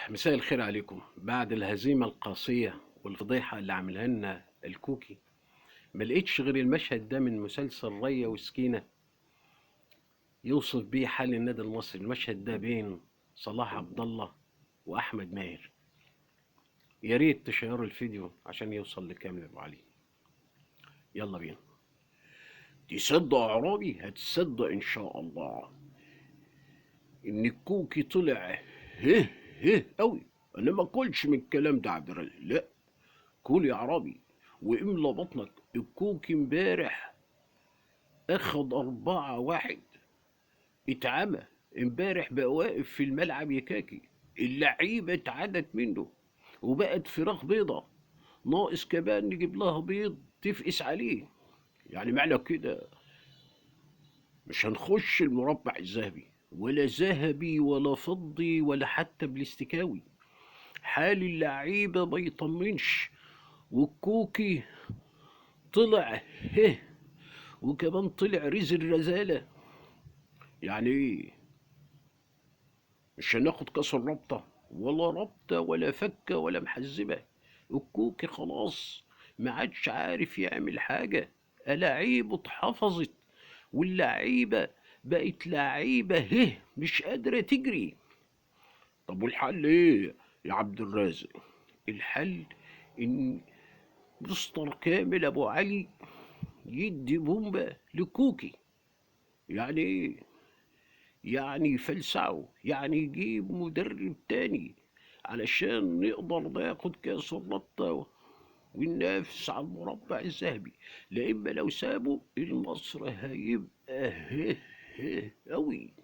مساء الخير عليكم. بعد الهزيمة القاسية والفضيحة اللي عملها لنا الكوكي، ما لقيتش غير المشهد ده من مسلسل ريا وسكينة يوصف بيه حال النادي المصري. المشهد ده بين صلاح عبد الله وأحمد ماهر. يا ريت تشيروا الفيديو عشان يوصل لكامل أبو علي. يلا بينا. تصدق يا عرابي؟ هتصدق إن شاء الله إن الكوكي طلع هه هه أوي. أنا ما أكلش من الكلام ده عبد الرزاق، لا. كل يا عربي واملى بطنك. الكوكي امبارح اخد 4-1. اتعمى امبارح، بقى واقف في الملعب يكاكي. اللعيبة اتعدت منه وبقت فراخ بيضة. ناقص كمان نجيب لها بيض تفقس عليه. يعني معنى كده مش هنخش المربع الذهبي، ولا ذهبي ولا فضي ولا حتى بلاستيكاوي. حال اللعيبة ما يطمنش. والكوكي طلع هه، وكمان طلع رزق الرزالة. يعني ايه؟ مش هناخد كاس الرابطة، ولا رابطة ولا فكة ولا محزبة. الكوكي خلاص ما عادش عارف يعمل حاجة. ألاعيبه اتحفظت، واللعيبة بقت لعيبة مش قادرة تجري. طب والحل ايه يا عبد الرازق؟ الحل ان مستر كامل ابو علي يدي بومبا لكوكي. يعني ايه؟ يعني يفلسعه، يعني يجيب مدرب تاني علشان نقدر ناخد كاس الرابطة وننافس على المربع الذهبي. لإما لو سابوا المصر هيبقى هه هه أوي.